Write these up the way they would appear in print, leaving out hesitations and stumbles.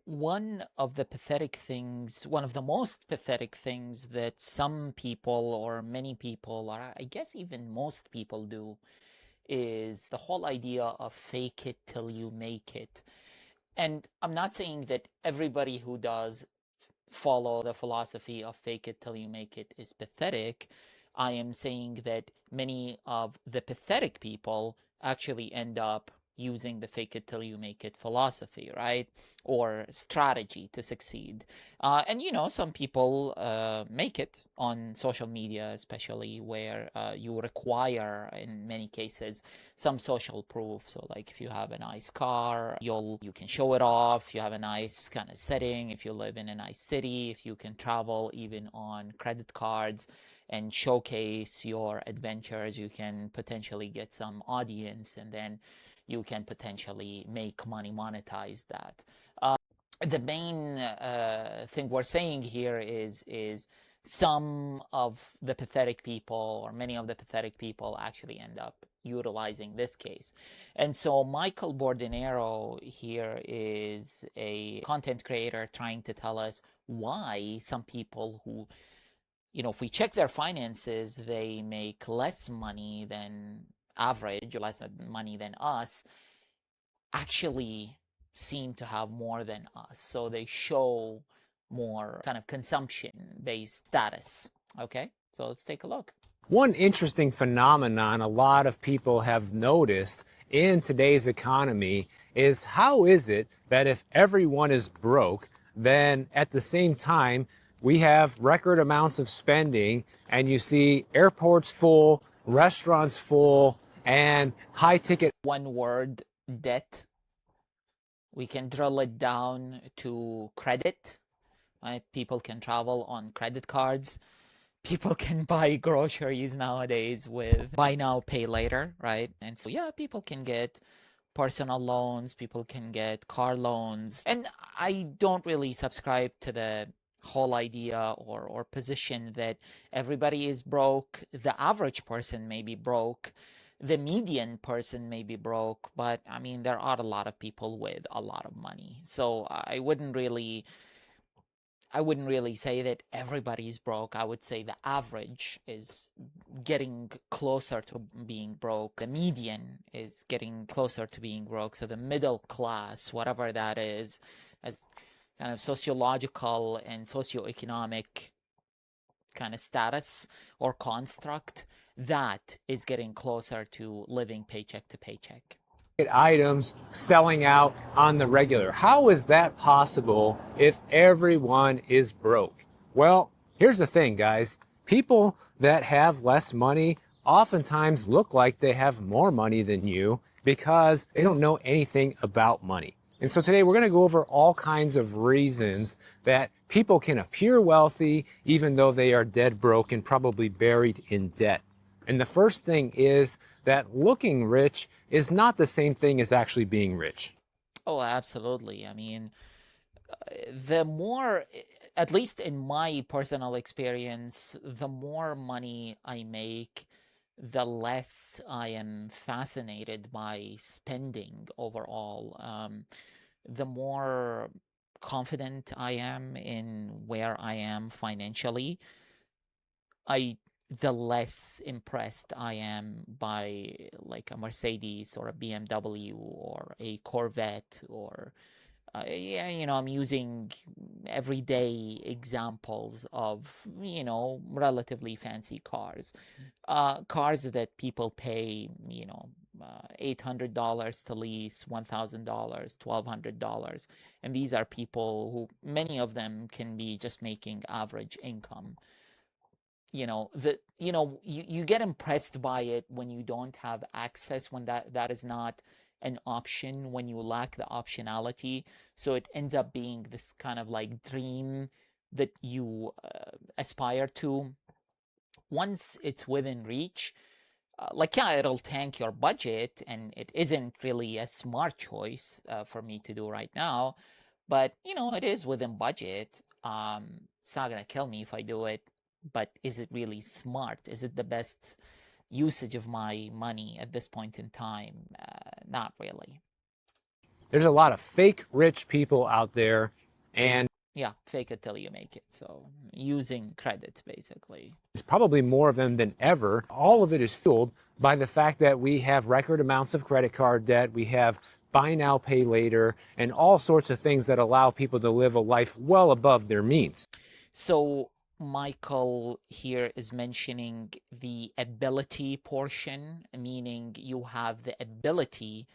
One of the pathetic things, one of the most pathetic things that some people or many people, or I guess even most people do, is the whole idea of fake it till you make it. And I'm not saying that everybody who does follow the philosophy of fake it till you make it is pathetic. I am saying that many of the pathetic people actually end up using the fake it till you make it philosophy, right? Or strategy to succeed. And some people make it on social media, especially where you require, in many cases, some social proof. So like if you have a nice car, you can show it off. You have a nice kind of setting. If you live in a nice city, if you can travel even on credit cards and showcase your adventures, you can potentially get some audience, and then you can potentially make money, monetize that. The main thing we're saying here is some of the pathetic people, or many of the pathetic people, actually end up utilizing this case. And so Michael Bordenero here is a content creator trying to tell us why some people who, if we check their finances, they make less money than average, or less money than us, actually seem to have more than us. So they show more kind of consumption-based status. Okay, so let's take a look. One interesting phenomenon a lot of people have noticed in today's economy is how is it that if everyone is broke, then at the same time we have record amounts of spending and you see airports full, restaurants full, and high ticket. One word, debt. We can drill it down to credit. Right? People can travel on credit cards. People can buy groceries nowadays with buy now, pay later, right? And so, yeah, people can get personal loans, people can get car loans. And I don't really subscribe to the whole idea or position that everybody is broke. The average person may be broke. The median person may be broke, but I mean, there are a lot of people with a lot of money. So I wouldn't really say that everybody's broke. I would say the average is getting closer to being broke. The median is getting closer to being broke. So the middle class, whatever that is, as kind of sociological and socioeconomic kind of status or construct, that is getting closer to living paycheck to paycheck. Items selling out on the regular. How is that possible if everyone is broke? Well, here's the thing, guys. People that have less money oftentimes look like they have more money than you because they don't know anything about money. And so today we're going to go over all kinds of reasons that people can appear wealthy even though they are dead broke and probably buried in debt. And the first thing is that looking rich is not the same thing as actually being rich. Oh, absolutely. I mean, the more, at least in my personal experience, the more money I make, the less I am fascinated by spending overall. The more confident I am in where I am financially, I the less impressed I am by like a Mercedes or a BMW or a Corvette or yeah, I'm using everyday examples of, relatively fancy cars. Cars that people pay, $800 to lease, $1,000, $1,200. And these are people who, many of them can be just making average income. You get impressed by it when you don't have access, when that is not an option, when you lack the optionality. So it ends up being this kind of like dream that you aspire to. Once it's within reach, yeah, it'll tank your budget, and it isn't really a smart choice for me to do right now. But it is within budget. It's not gonna kill me if I do it. But is it really smart? Is it the best usage of my money at this point in time? Not really. There's a lot of fake rich people out there, and Yeah, fake it till you make it. So using credit, basically. there's probably more of them than ever. All of it is fueled by the fact that we have record amounts of credit card debt. We have buy now, pay later, and all sorts of things that allow people to live a life well above their means. So Michael here is mentioning the ability portion, meaning you have the ability,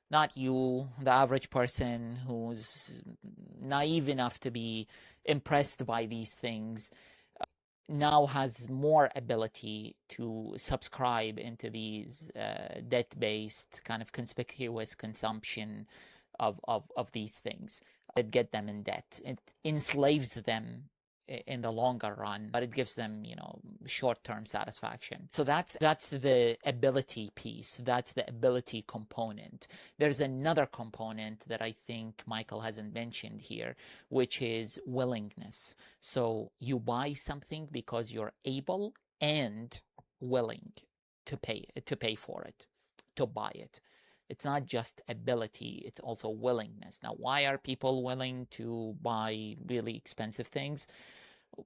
not you, the average person who's naive enough to be impressed by these things, now has more ability to subscribe into these debt-based kind of conspicuous consumption of these things that get them in debt. It enslaves them in the longer run, but it gives them, short-term satisfaction. So that's the ability piece. That's the ability component. There's another component that I think Michael hasn't mentioned here, which is willingness. So you buy something because you're able and willing to pay for it, to buy it. It's not just ability, it's also willingness. Now, why are people willing to buy really expensive things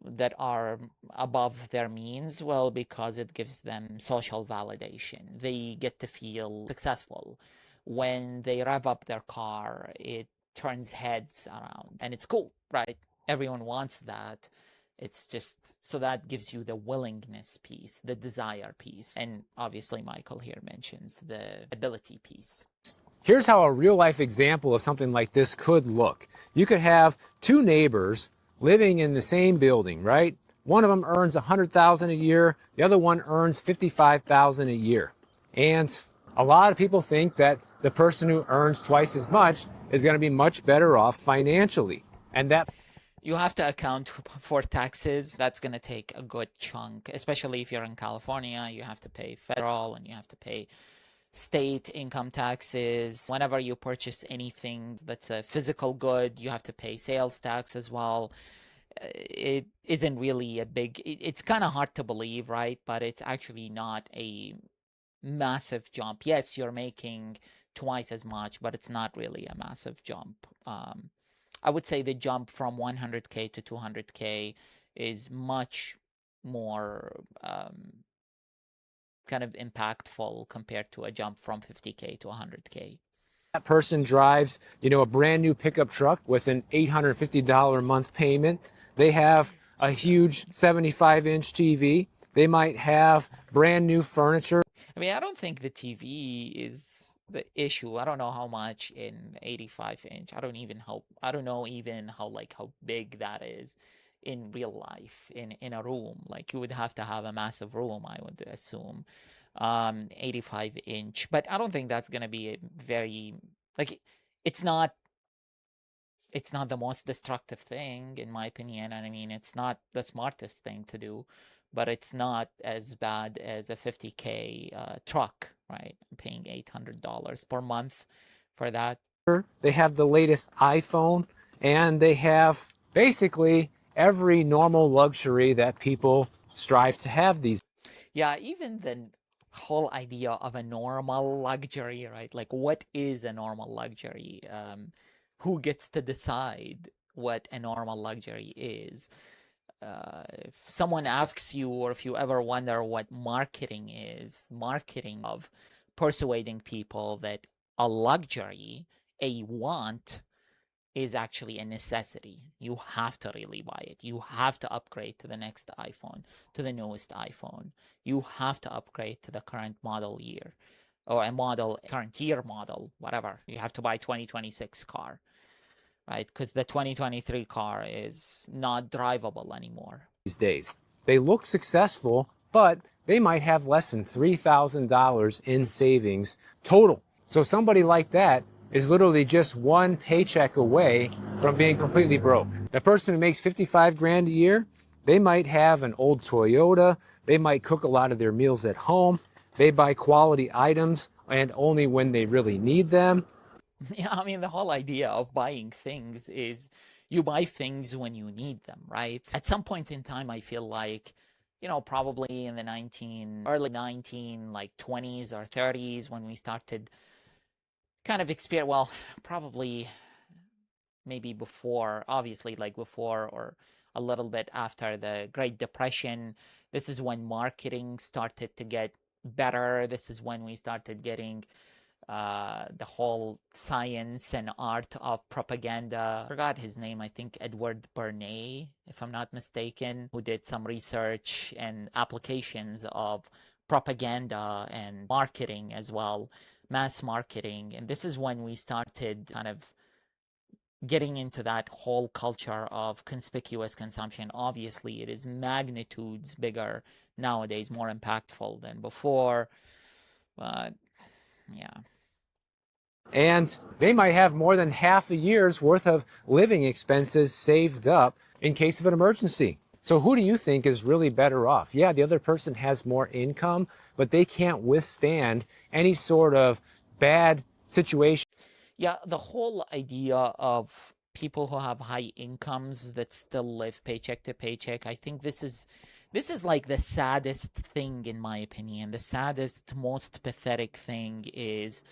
that are above their means? Well, because it gives them social validation. They get to feel successful. When they rev up their car, it turns heads around, and it's cool, right? Everyone wants that. It's just, so that gives you the willingness piece, the desire piece. And obviously, Michael here mentions the ability piece. Here's how a real life example of something like this could look. You could have two neighbors living in the same building, right? One of them earns $100,000 a year, the other one earns $55,000 a year. And a lot of people think that the person who earns twice as much is going to be much better off financially. And that you have to account for taxes. That's going to take a good chunk, especially if you're in California. You have to pay federal and you have to pay state income taxes. Whenever you purchase anything that's a physical good, you have to pay sales tax as well. It isn't really a big, it's kind of hard to believe, right? But it's actually not a massive jump. Yes, you're making twice as much, but it's not really a massive jump. I would say the jump from 100K to 200K is much more kind of impactful compared to a jump from 50K to 100K. that person drives, a brand new pickup truck with an $850 a month payment. They have a huge 75-inch TV. They might have brand new furniture. I mean, I don't think the TV is the issue. I don't know how much in 85-inch. I don't know even how big that is in real life in a room. Like, you would have to have a massive room, I would assume. 85-inch, but I don't think that's going to be a very, like, it's not the most destructive thing, in my opinion. And I mean, it's not the smartest thing to do, but it's not as bad as a 50K truck, right? I'm paying $800 per month for that. They have the latest iPhone, and they have basically every normal luxury that people strive to have these. Yeah, even the whole idea of a normal luxury, right? Like, what is a normal luxury? Who gets to decide what a normal luxury is? If someone asks you, or if you ever wonder what marketing is, marketing of persuading people that a luxury, a want, is actually a necessity. You have to really buy it. You have to upgrade to the next iPhone, to the newest iPhone. You have to upgrade to the current model year, or current year model, whatever. You have to buy 2026 car, right? Because the 2023 car is not drivable anymore. These days, they look successful, but they might have less than $3,000 in savings total. So somebody like that is literally just one paycheck away from being completely broke. The person who makes 55 grand a year, they might have an old Toyota. They might cook a lot of their meals at home. They buy quality items and only when they really need them. Yeah, I mean, the whole idea of buying things is you buy things when you need them, right? At some point in time, I feel like, probably in the early 19, like 20s or 30s, when we started kind of experience, well, probably maybe before, obviously, like before or a little bit after the Great Depression. This is when marketing started to get better. This is when we started getting the whole science and art of propaganda. I forgot his name, I think Edward Bernays, if I'm not mistaken, who did some research and applications of propaganda and marketing as well, mass marketing. And this is when we started kind of getting into that whole culture of conspicuous consumption. Obviously, it is magnitudes bigger nowadays, more impactful than before. But yeah. And they might have more than half a year's worth of living expenses saved up in case of an emergency. So who do you think is really better off? Yeah, the other person has more income, but they can't withstand any sort of bad situation. Yeah, the whole idea of people who have high incomes that still live paycheck to paycheck, I think this is like the saddest thing in my opinion. The saddest, most pathetic thing is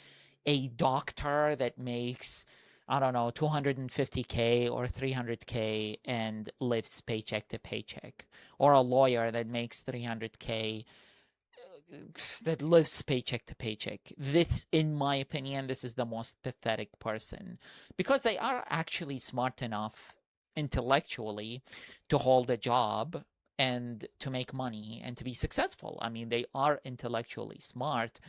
a doctor that makes, I don't know, 250K or 300K and lives paycheck to paycheck, or a lawyer that makes 300K that lives paycheck to paycheck. This, in my opinion, this is the most pathetic person, because they are actually smart enough intellectually to hold a job and to make money and to be successful. I mean, they are intellectually smart.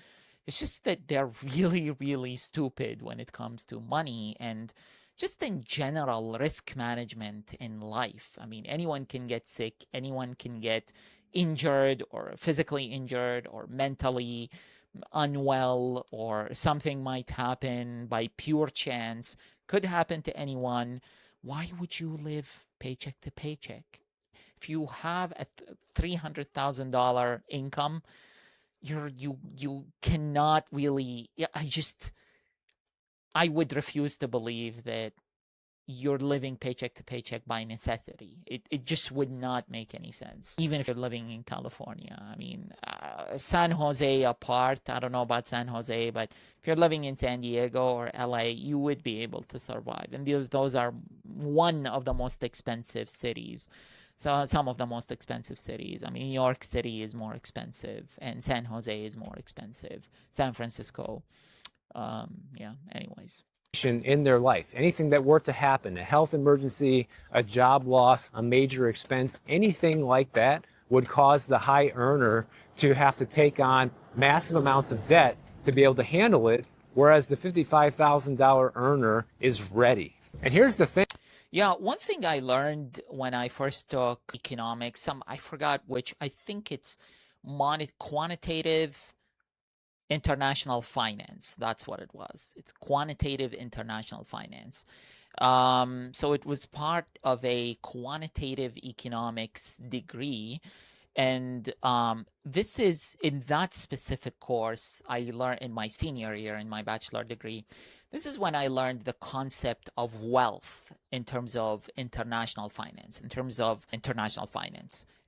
It's just that they're really, really stupid when it comes to money and just in general risk management in life. I mean, anyone can get sick, anyone can get injured or physically injured or mentally unwell, or something might happen by pure chance, could happen to anyone. Why would you live paycheck to paycheck? If you have a $300,000 income, you cannot really, yeah, I would refuse to believe that you're living paycheck to paycheck by necessity. It just would not make any sense, even if you're living in California. I mean, San Jose apart, I don't know about San Jose, but if you're living in San Diego or LA, you would be able to survive. And those are one of the most expensive cities. So some of the most expensive cities. I mean, New York City is more expensive, and San Jose is more expensive. San Francisco. Yeah, anyways. In their life. Anything that were to happen, a health emergency, a job loss, a major expense, anything like that would cause the high earner to have to take on massive amounts of debt to be able to handle it, whereas the $55,000 earner is ready. And here's the thing. Yeah, one thing I learned when I first took economics, I forgot which, I think it's quantitative international finance. That's what it was. It's quantitative international finance. So it was part of a quantitative economics degree. And this is in that specific course I learned in my senior year in my bachelor degree. This is when I learned the concept of wealth in terms of international finance,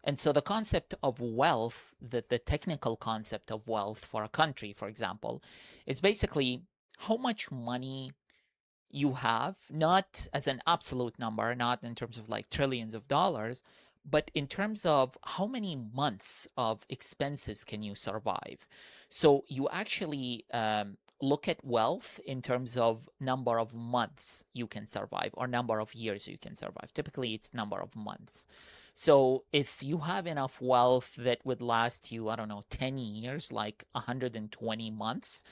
And so the concept of wealth, the technical concept of wealth for a country, for example, is basically how much money you have, not as an absolute number, not in terms of like trillions of dollars, but in terms of how many months of expenses can you survive. So you actually look at wealth in terms of number of months you can survive or number of years you can survive. Typically, it's number of months. So if you have enough wealth that would last you, I don't know, 10 years, like 120 months,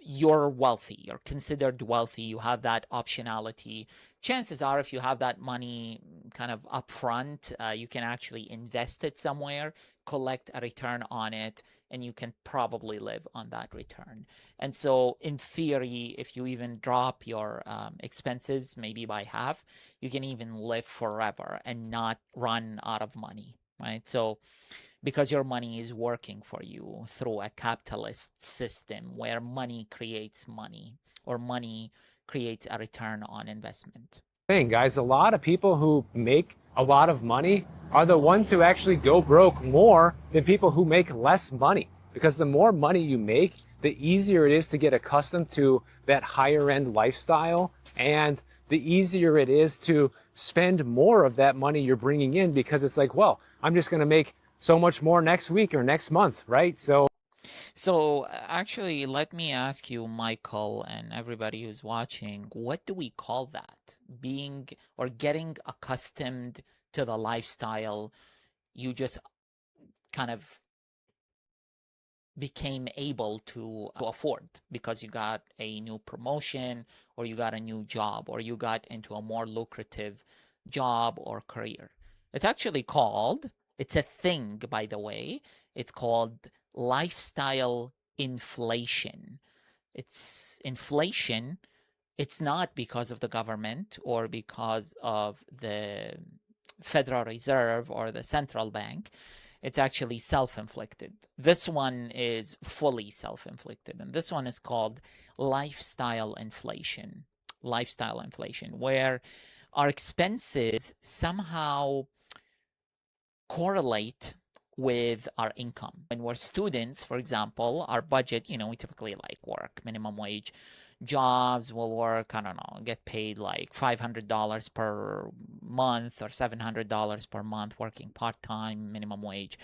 you're wealthy, you're considered wealthy, you have that optionality. Chances are, if you have that money kind of upfront, you can actually invest it somewhere, collect a return on it, and you can probably live on that return. And so, in theory, if you even drop your expenses maybe by half, you can even live forever and not run out of money, right? So, because your money is working for you through a capitalist system where money creates money, or money creates a return on investment. Guys, a lot of people who make a lot of money are the ones who actually go broke more than people who make less money. Because the more money you make, the easier it is to get accustomed to that higher end lifestyle, and the easier it is to spend more of that money you're bringing in, because it's like, well, I'm just going to make so much more next week or next month, right? So actually, let me ask you, Michael, and everybody who's watching, what do we call that? Being or getting accustomed to the lifestyle you just kind of became able to afford because you got a new promotion or you got a new job or you got into a more lucrative job or career. It's actually called, it's a thing, by the way, it's called lifestyle inflation. It's inflation. It's not because of the government or because of the Federal Reserve or the central bank. It's actually self-inflicted. This one is fully self-inflicted, and this one is called lifestyle inflation. Lifestyle inflation, where our expenses somehow correlate with our income. When we're students, for example, our budget, we typically like work minimum wage jobs, will work, I don't know, get paid like $500 per month or $700 per month working part-time minimum wage.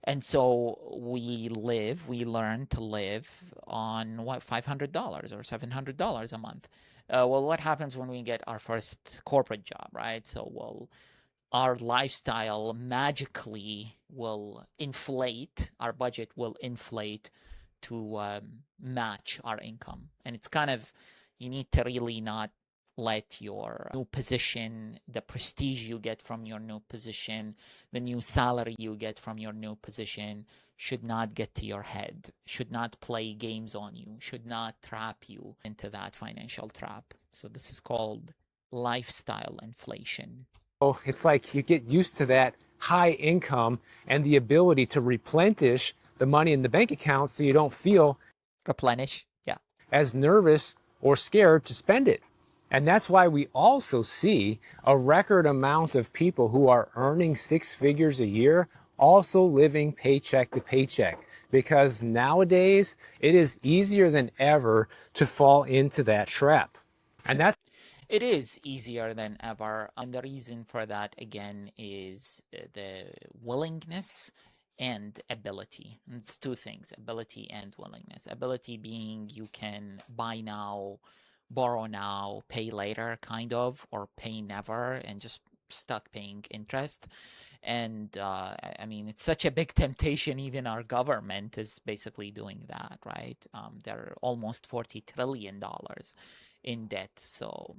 And so we learn to live on what, $500 or $700 a month. Well, what happens when we get our first corporate job, right? So our lifestyle magically will inflate, our budget will inflate to match our income. And it's kind of, you need to really not let your new position, the prestige you get from your new position, the new salary you get from your new position should not get to your head, should not play games on you, should not trap you into that financial trap. So this is called lifestyle inflation. Oh, it's like you get used to that high income and the ability to replenish the money in the bank account so you don't feel Replenish. Yeah. as nervous or scared to spend it. And that's why we also see a record amount of people who are earning six figures a year also living paycheck to paycheck, because nowadays it is easier than ever to fall into that trap. And that's It is easier than ever. And the reason for that, again, is the willingness and ability. And it's two things, ability and willingness. Ability being you can buy now, borrow now, pay later, kind of, or pay never and just stuck paying interest. And I mean, it's such a big temptation. Even our government is basically doing that, right? They're almost $40 trillion in debt. So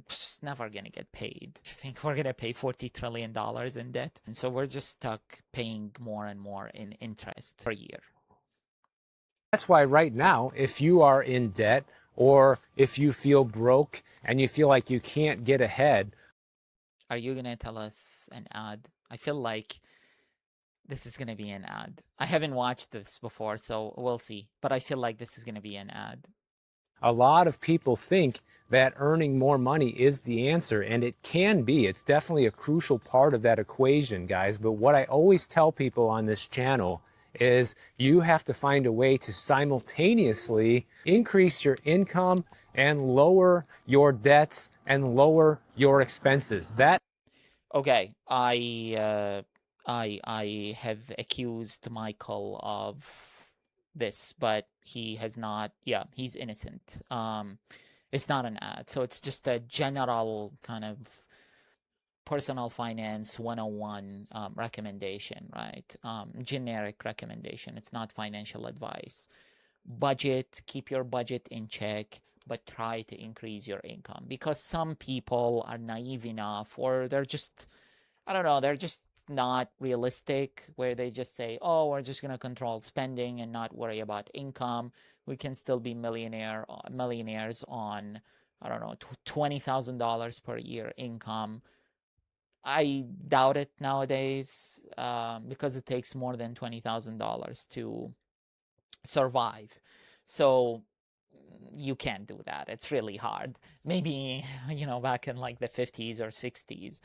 it's never going to get paid. I think we're going to pay $40 trillion in debt. And so we're just stuck paying more and more in interest per year. That's why right now, if you are in debt or if you feel broke and you feel like you can't get ahead, Are you going to tell us an ad? I feel like this is going to be an ad. I haven't watched this before, so we'll see. But I feel like this is going to be an ad. a lot of people think that earning more money is the answer, and it can be. It's definitely a crucial part of that equation, guys. But what I always tell people on this channel is you have to find a way to simultaneously increase your income and lower your debts and lower your expenses. Okay, I have accused Michael of this, but he has not. Yeah, he's innocent. It's not an ad, so it's just a general kind of personal finance 101 recommendation, right? Generic recommendation. It's not financial advice. Budget, keep your budget in check, but try to increase your income, because some people are naive enough, or they're just, I don't know, they're just not realistic, where they just say, oh, we're just going to control spending and not worry about income. We can still be millionaires on, I don't know, $20,000 per year income. I doubt it nowadays, because it takes more than $20,000 to survive. So you can't do that. It's really hard. Maybe, back in like the 50s or 60s.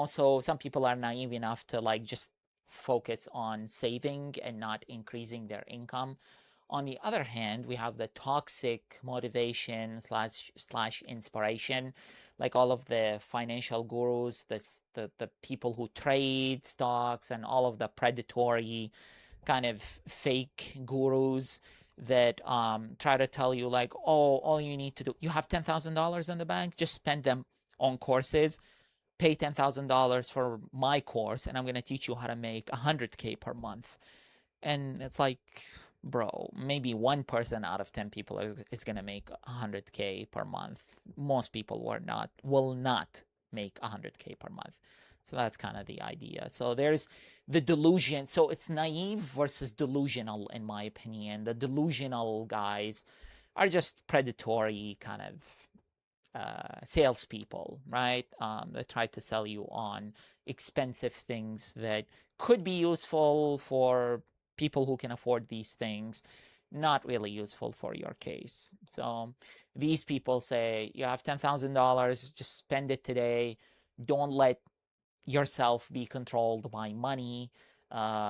So some people are naive enough to like just focus on saving and not increasing their income. On the other hand, we have the toxic motivation slash inspiration, like all of the financial gurus, the people who trade stocks, and all of the predatory kind of fake gurus that try to tell you like, oh, all you need to do, you have $10,000 in the bank, just spend them on courses, pay $10,000 for my course, and I'm going to teach you how to make 100K per month. And it's like, bro, maybe one person out of 10 people is going to make 100K per month. Most people will not make 100K per month. So that's kind of the idea. So there's the delusion. So it's naive versus delusional, in my opinion. The delusional guys are just predatory kind of salespeople, right? That try to sell you on expensive things that could be useful for people who can afford these things, not really useful for your case. So these people say, you have $10,000, just spend it today. Don't let yourself be controlled by money.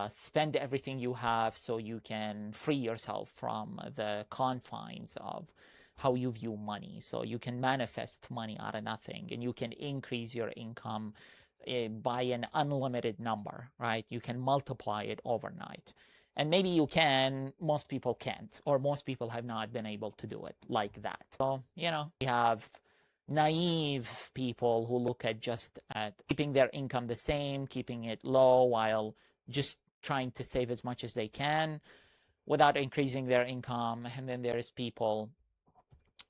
Spend everything you have so you can free yourself from the confines of how you view money. So you can manifest money out of nothing, and you can increase your income by an unlimited number, right? You can multiply it overnight. And maybe you can, most people can't, or most people have not been able to do it like that. So, we have naive people who look at just at keeping their income the same, keeping it low while just trying to save as much as they can without increasing their income. And then there's people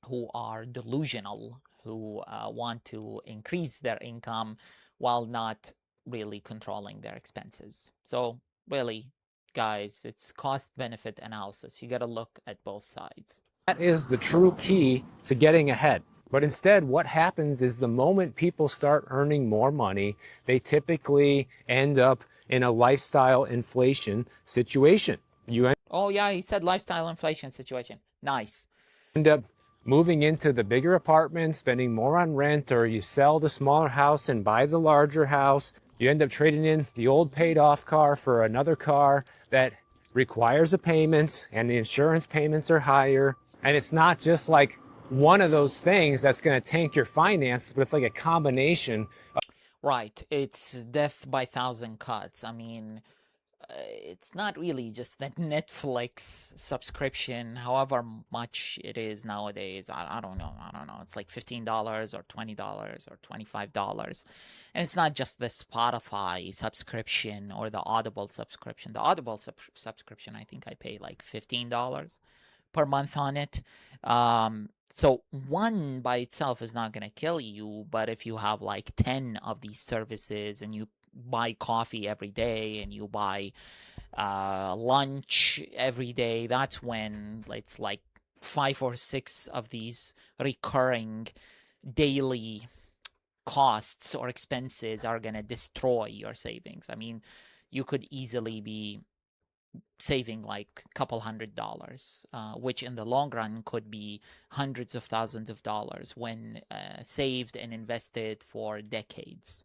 who are delusional, who want to increase their income while not really controlling their expenses. So really, guys, it's cost benefit analysis. You got to look at both sides. That is the true key to getting ahead. But instead, what happens is the moment people start earning more money, they typically end up in a lifestyle inflation situation. You Oh, yeah, he said lifestyle inflation situation. Nice. end up moving into the bigger apartment, spending more on rent, or you sell the smaller house and buy the larger house. You end up trading in the old paid off car for another car that requires a payment, and the insurance payments are higher. And it's not just like one of those things that's going to tank your finances, but it's like a combination. Right. It's death by thousand cuts. I mean, it's not really just the Netflix subscription, however much it is nowadays. I don't know. I don't know. It's like $15 or $20 or $25. And it's not just the Spotify subscription or the Audible subscription. The Audible subscription, I think I pay like $15 per month on it. So one by itself is not going to kill you, but if you have like 10 of these services and you buy coffee every day and you buy lunch every day, that's when it's like 5 or 6 of these recurring daily costs or expenses are going to destroy your savings. I mean, you could easily be saving like a couple $100s, which in the long run could be hundreds of thousands of dollars when saved and invested for decades.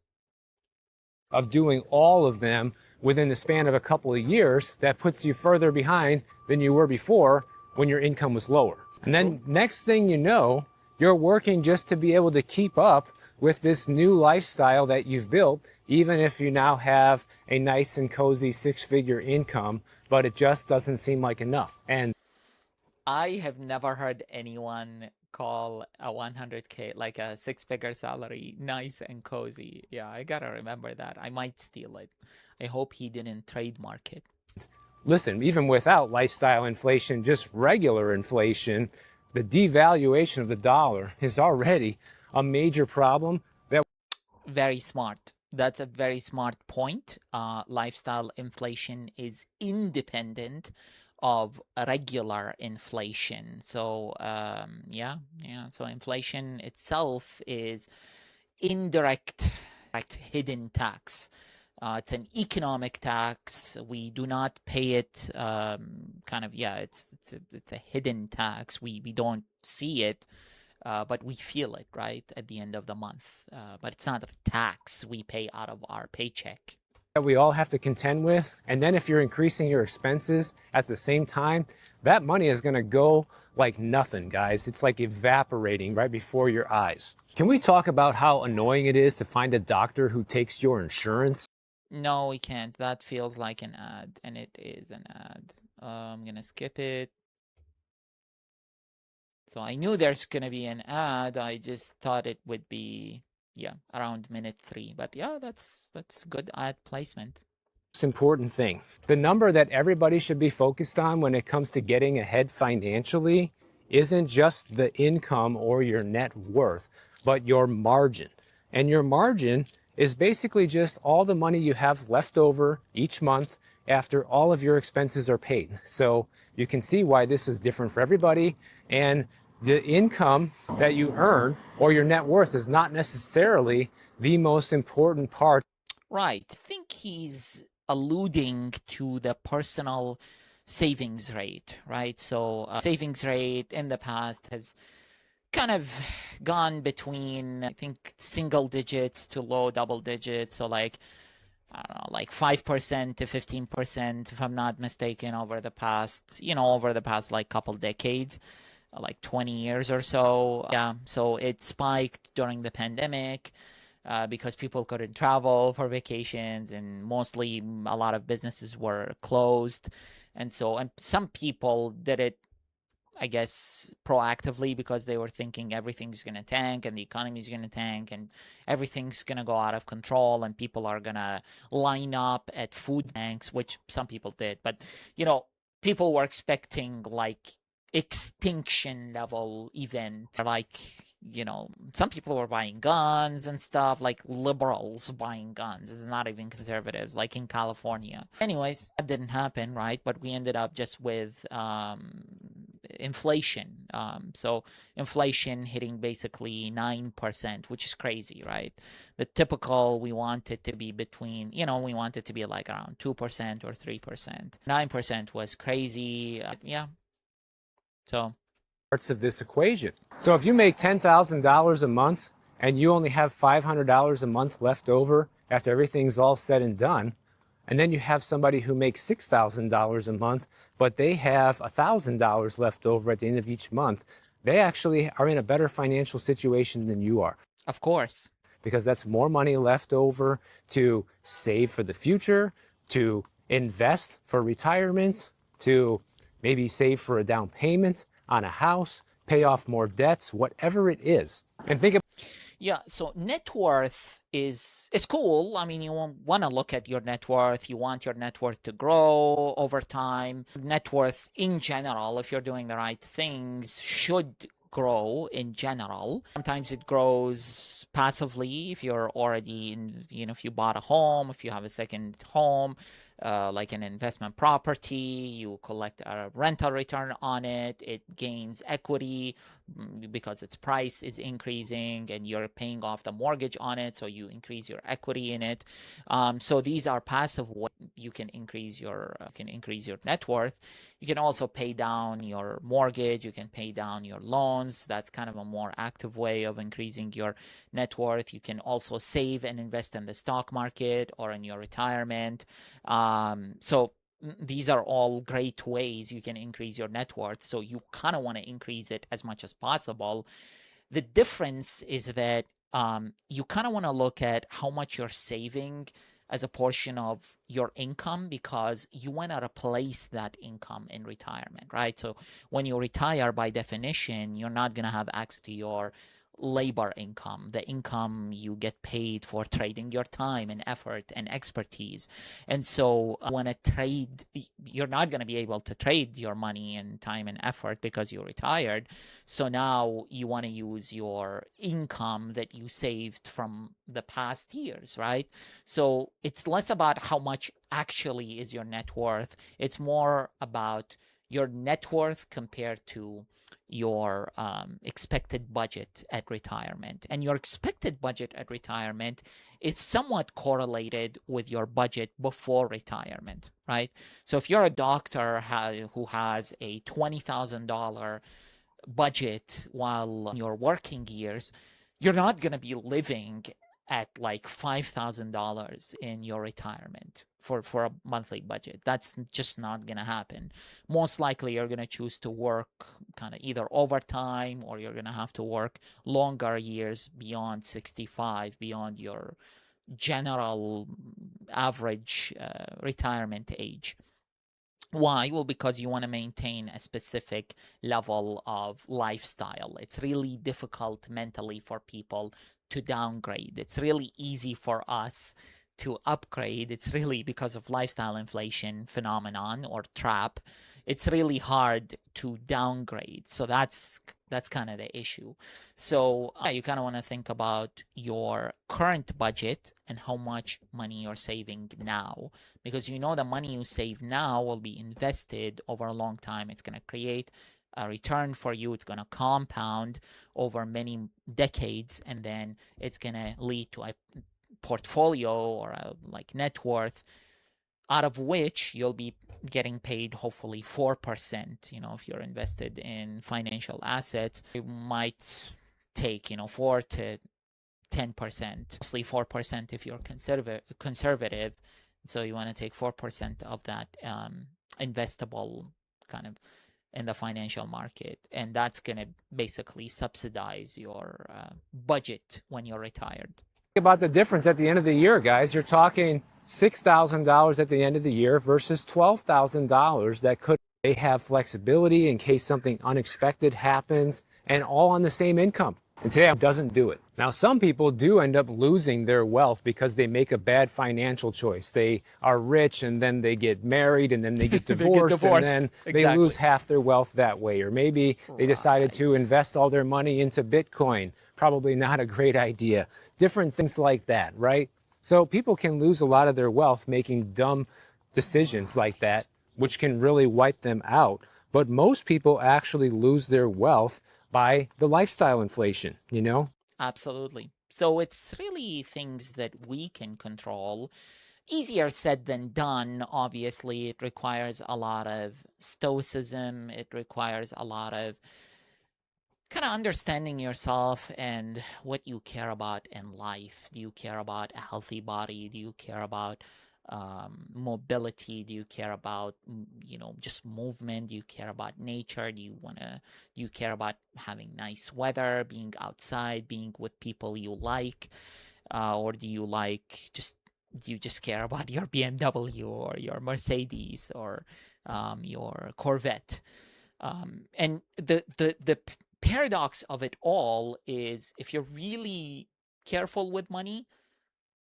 Of doing all of them within the span of a couple of years, that puts you further behind than you were before when your income was lower. And then next thing you know, you're working just to be able to keep up with this new lifestyle that you've built, even if you now have a nice and cozy 6-figure income, but it just doesn't seem like enough. And I have never heard anyone call a 100K, like a 6-figure salary, nice and cozy. Yeah, I gotta remember that. I might steal it. I hope he didn't trademark it. listen, even without lifestyle inflation, just regular inflation, the devaluation of the dollar is already a major problem that Very smart. That's a very smart point. Lifestyle inflation is independent of regular inflation. So, yeah. So inflation itself is indirect, hidden tax. It's an economic tax. We do not pay it. It's a hidden tax. We don't see it, but we feel it, right, at the end of the month. But it's not a tax we pay out of our paycheck. that we all have to contend with. And then if you're increasing your expenses at the same time, that money is going to go like nothing, guys. It's like evaporating right before your eyes. Can we talk about how annoying it is to find a doctor who takes your insurance? No, we can't. That feels like an ad, and it is an ad. I'm gonna skip it. So I knew there's gonna be an ad. I just thought it would be, yeah, around minute 3. But yeah, that's good ad placement. Most important thing, the number that everybody should be focused on when it comes to getting ahead financially isn't just the income or your net worth, but your margin. And your margin is basically just all the money you have left over each month after all of your expenses are paid. So you can see why this is different for everybody. And the income that you earn or your net worth is not necessarily the most important part. Right. I think he's alluding to the personal savings rate, right? So savings rate in the past has kind of gone between, I think, single digits to low double digits. So like, I don't know, like 5% to 15%, if I'm not mistaken, over the past like couple decades, like 20 years or so. Yeah, so it spiked during the pandemic because people couldn't travel for vacations, and mostly a lot of businesses were closed. And some people did it, I guess, proactively because they were thinking everything's going to tank and the economy is going to tank and everything's going to go out of control and people are going to line up at food banks, which some people did. But, people were expecting like extinction level event, like, some people were buying guns and stuff, like liberals buying guns. It's not even conservatives, like in California. Anyways, that didn't happen, right? But we ended up just with inflation. So inflation hitting basically 9%, which is crazy, right? The typical, we want it to be between, we want it to be like around 2% or 3%. 9% was crazy. Yeah. So Parts of this equation. So if you make $10,000 a month and you only have $500 a month left over after everything's all said and done, and then you have somebody who makes $6,000 a month, but they have $1,000 left over at the end of each month, they actually are in a better financial situation than you are. of course. Because that's more money left over to save for the future, to invest for retirement, to maybe save for a down payment on a house, pay off more debts, whatever it is. And think about Yeah, so net worth is cool. I mean, you want to look at your net worth. You want your net worth to grow over time. Net worth in general, if you're doing the right things, should grow in general. Sometimes it grows passively if you're already in, if you bought a home, if you have a second home, like an investment property, you collect a rental return on it, it gains equity because its price is increasing and you're paying off the mortgage on it, so you increase your equity in it. So these are passive ways you can increase your net worth. You can also pay down your mortgage, you can pay down your loans. That's kind of a more active way of increasing your net worth. You can also save and invest in the stock market or in your retirement. So these are all great ways you can increase your net worth. So you kind of want to increase it as much as possible. The difference is that you kind of want to look at how much you're saving as a portion of your income, because you want to replace that income in retirement, right? So when you retire, by definition, you're not going to have access to your labor income, the income you get paid for trading your time and effort and expertise. And so when a trade, you're not going to be able to trade your money and time and effort because you're retired. So now you want to use your income that you saved from the past years, right? So it's less about how much actually is your net worth. It's more about your net worth compared to your expected budget at retirement. And your expected budget at retirement is somewhat correlated with your budget before retirement, right? So if you're a doctor who has a $20,000 budget while in your working years, you're not going to be living at like $5,000 in your retirement for a monthly budget. That's just not going to happen. Most likely you're going to choose to work kind of either overtime, or you're going to have to work longer years beyond 65, beyond your general average retirement age. Why? Well, because you want to maintain a specific level of lifestyle. It's really difficult mentally for people to downgrade. It's really easy for us to upgrade. It's really because of lifestyle inflation phenomenon or trap. It's really hard to downgrade. So that's kind of the issue. So yeah, you kind of want to think about your current budget and how much money you're saving now, because you know the money you save now will be invested over a long time. It's going to create a return for you. It's going to compound over many decades, and then it's going to lead to a portfolio or a like net worth, out of which you'll be getting paid hopefully 4%. If you're invested in financial assets, it might take 4 to 10%, mostly 4% if you're conservative. So you want to take 4% of that investable kind of in the financial market, and that's going to basically subsidize your budget when you're retired. About the difference at the end of the year, guys. You're talking $6,000 at the end of the year versus $12,000 that could they have flexibility in case something unexpected happens, and all on the same income. And today it doesn't do it. Now, some people do end up losing their wealth because they make a bad financial choice. They are rich and then they get married and then they get divorced, and then they lose half their wealth that way. Or maybe they decided to invest all their money into Bitcoin. Probably not a great idea. Different things like that, right? So people can lose a lot of their wealth making dumb decisions like that, which can really wipe them out. But most people actually lose their wealth by the lifestyle inflation, Absolutely. So it's really things that we can control. Easier said than done. Obviously, it requires a lot of stoicism. It requires a lot of kind of understanding yourself and what you care about in life. Do you care about a healthy body? Do you care about mobility? Do you care about just movement? Do you care about nature? Do you care about having nice weather, being outside, being with people you like, or do you just care about your BMW or your Mercedes or your Corvette? And the paradox of it all is, if you're really careful with money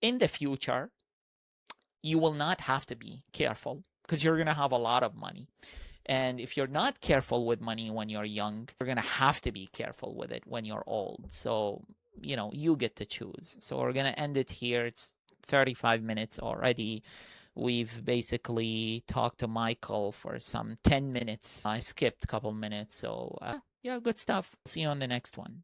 in the future, you will not have to be careful because you're going to have a lot of money. And if you're not careful with money when you're young, you're going to have to be careful with it when you're old. So, you get to choose. So we're going to end it here. It's 35 minutes already. We've basically talked to Michael for some 10 minutes. I skipped a couple minutes. So, yeah, good stuff. See you on the next one.